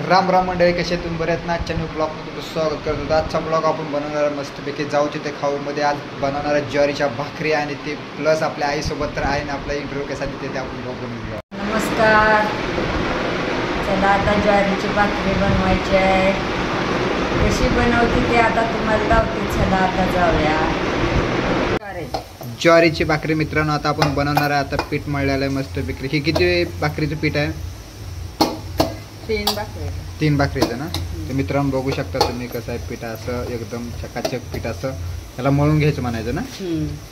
राम राम मंडळी, कसे तुम्ही बरे आहेत ना? आजच्या न्यू ब्लॉगमध्ये तुमचं स्वागत करतो. आजचा ब्लॉग आपण बनवणार मस्तपैकी जाऊ तिथे खाऊ मध्ये आज बनवणार ज्वारीच्या भाकरी आणि ते प्लस आपल्या आईसोबत तर आहे ना. आपला इंटरव्ह्यू कसा देते ते आपण बघून घेऊया. नमस्कार. चला आता ज्वारीची भाकरी बनवायची आहे. कशी बनवते ते आता तुम्हाला लावते. चला आता जाऊया. ज्वारीची भाकरी मित्रांनो आता आपण बनवणार आहे. आता पीठ मळलेलं आहे मस्तपैकी. ही किती भाकरीचं पीठ आहे? 3 भाकरीचं ना. तर मित्रांनो बघू शकता तुम्ही कसं आहे पीठ. असं एकदम चकाचक पीठ असं त्याला मळून घ्यायचं म्हणायचं ना.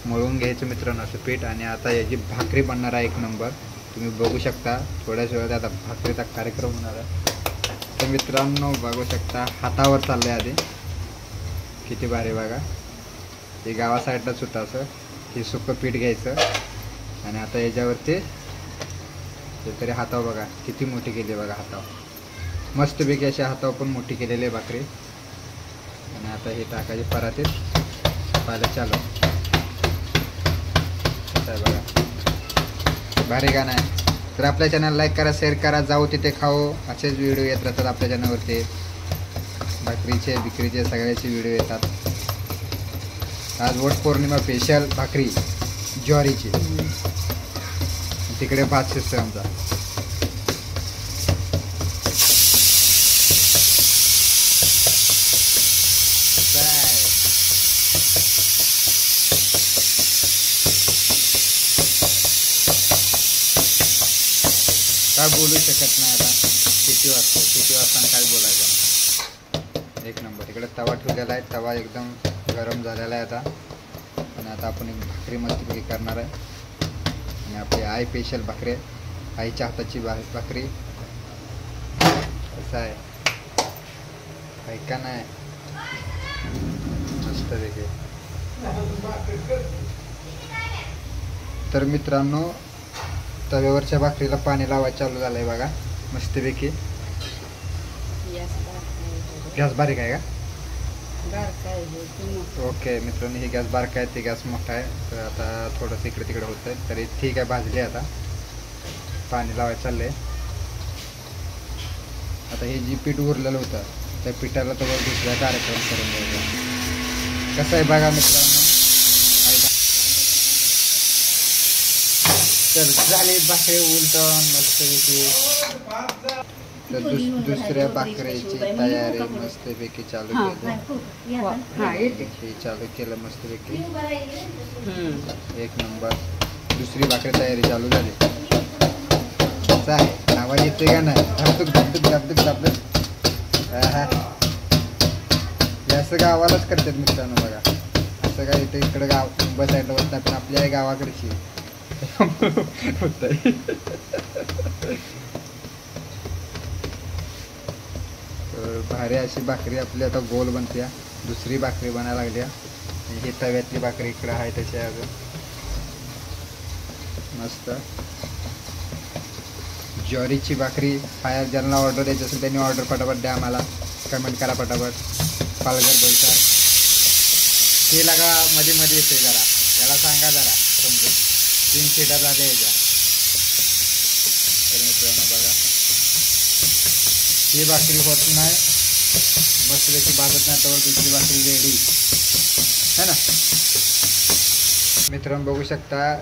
मळून घ्यायचं मित्रांनो असं पीठ. आणि आता याची भाकरी बनणार आहे 1 नंबर. तुम्ही बघू शकता थोड्याच वेळात आता भाकरीचा कार्यक्रम होणार आहे. तर मित्रांनो बघू शकता हातावर चाललंय आधी. किती भारी बघा. हे गावा साईडलाच होतं असं. हे सुकं पीठ घ्यायचं आणि आता याच्यावरती तरी हातावर बघा किती मोठी केली बघा. हातावर मस्तपैकी अशा हातावर पण मोठी केलेली आहे भाकरी. आणि आता हे टाकायचे परातीत. पाहिलं चालू बघा. भारी गाणं आहे. तर आपल्या चॅनल लाईक करा, शेअर करा. जाऊ तिथे खाऊ असेच व्हिडिओ येत राहतात आपल्या चॅनलवरती. भाकरीचे बिकरीचे सगळ्याचे व्हिडिओ येतात. आज वट पौर्णिमा स्पेशल भाकरी ज्वारीची. तिकडे भात शिजतो आमचा. काय बोलू शकत नाही आता. किती वाजता काय बोलायचं. 1 नंबर. इकडे तवा ठेवलेला आहे. तवा एकदम गरम झालेला आहे आता. आणि आता आपण एक भाकरी मस्तपैकी करणार आहे. आणि आपली आई स्पेशल भाकरी, आईच्या हाताची भाकरी. कसं आहे ऐका नाही मस्तपैकी. तर मित्रांनो तव्यावरच्या भाकरीला पाणी लावायचं चालू झालं आहे बघा मस्तपैकी. गॅस बारीक आहे का? ओके मित्रांनो ही गॅस बारीक आहे, ते गॅस मोठा आहे. तर आता थोडंसं इकडे तिकडे होतं आहे तरी ठीक आहे. भाजली आता. पाणी लावायचं चाललं आहे. आता हे जी पीठ उरलेलं होतं त्या पिठाला तर दुसरा कार्यक्रम करून द्यायचा. कसं आहे बघा मित्रांनो. तर झाली भाकरी उलटून मस्तपैकी. तर दुसऱ्या भाकरीची तयारी मस्तपैकी चालू केली. हे चालू केलं मस्तपैकी. 1 नंबर. दुसरी भाकरी तयारी चालू झाली. कसं आहे आवाज येते का नाही? धबधक धबधक धबधक धबधक. असं गावालाच करतात मित्रांनो बघा. असं काय इथे इकडे गाव मुंबई साईडला होत नाही पण आपल्या गावाकडची होत आहे. तर भारी अशी भाकरी आपली आता गोल बनते. दुसरी भाकरी बनायला लागली. ही तव्यातली भाकरी इकडे आहे तशी अजून मस्त. ज्वारीची भाकरी खाया ज्यांना ऑर्डर द्यायची असेल त्यांनी ऑर्डर पटापट द्या. आम्हाला कमेंट करा पटापट. पालघर बोईसर ते लागा मध्ये मध्ये येते जरा. याला सांगा जरा समजून. 3 सीटा झाल्या याच्या. तर मित्रांनो बघा ही भाकरी होत नाही मस्तपैकी भाजत नाही तर दुसरी भाकरी रेडी है ना. मित्रांनो बघू शकता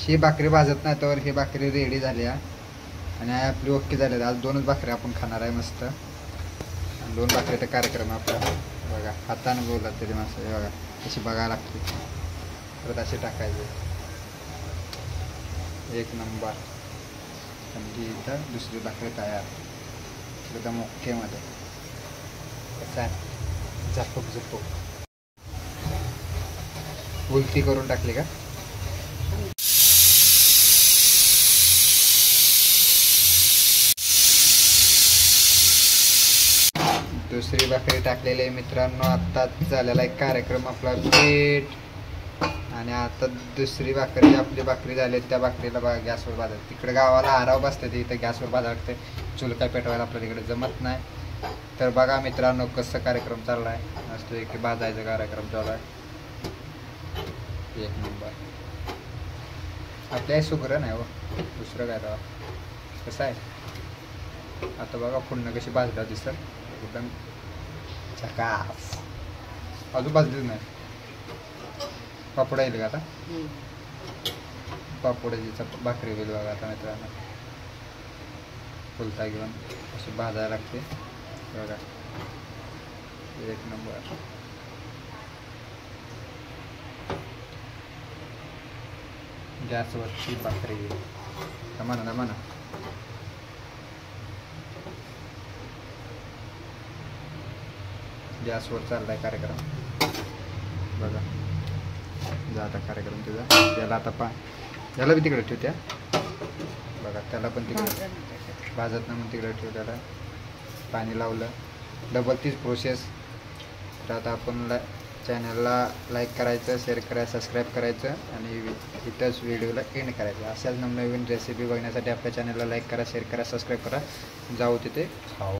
ही भाकरी भाजत नाही तर ही भाकरी रेडी झाली आहे. आणि आपली ओके झाली. आज 2च भाकरी आपण खाणार आहे मस्त. आणि 2 भाकरीचा कार्यक्रम आपला बघा. हाताने बोलत तरी माणसं हे बघा अशी बघायला लागते. परत असे टाकायचे. 1 नंबर. आणि इथं दुसरी भाकरी तयार एकदम ओकेमध्ये. कसं आहे झपक झपक. उलटी करून टाकली का? दुसरी भाकरी टाकलेली आहे मित्रांनो. आत्ताच झालेला एक कार्यक्रम आपला पीठ. आणि आता दुसरी भाकरी आपली भाकरी झाली. त्या भाकरीला बघा गॅसवर भाजायला. तिकडे गावाला आराव बसते ते इथं गॅसवर भाजायला लागते. चूल काय पेटवायला आपल्या तिकडे जमत नाही. तर बघा मित्रांनो कसं कार्यक्रम चालला आहे. मस्त एक भाजायचा कार्यक्रम चालू आहे. 1 नंबर. आपल्या सुग्र नाही हो दुसरं काय. कसं आहे आता बघा पुन्हा कशी भाजला दिसत एकदम झकास. अजून भाजलीच नाही. पापड येईल का आता? पापडाची भाकरी होईल बघा आता मित्रांनो. फुलता घेऊन अशी भाजायला लागते बघा. एक नंबर. गॅसवरची भाकरी म्हणा गॅसवर चाललाय कार्यक्रम बघा. जा आता कार्यक्रम तुझा. त्याला आता त्याला बी तिकडे ठेवत्या बघा. त्याला पण तिकडे भाजत ना मग तिकडे ठेव. त्याला पाणी लावलं. डबल तीच प्रोसेस. तर आता आपण चॅनलला लाईक करायचं, शेअर करायचं, सबस्क्राईब करायचं आणि इथंच व्हिडिओला एंड करायचं. अशाच नवनवीन रेसिपी बघण्यासाठी आपल्या चॅनलला लाईक करा, शेअर करा, सबस्क्राईब करा. जाऊ तिथे खाऊ.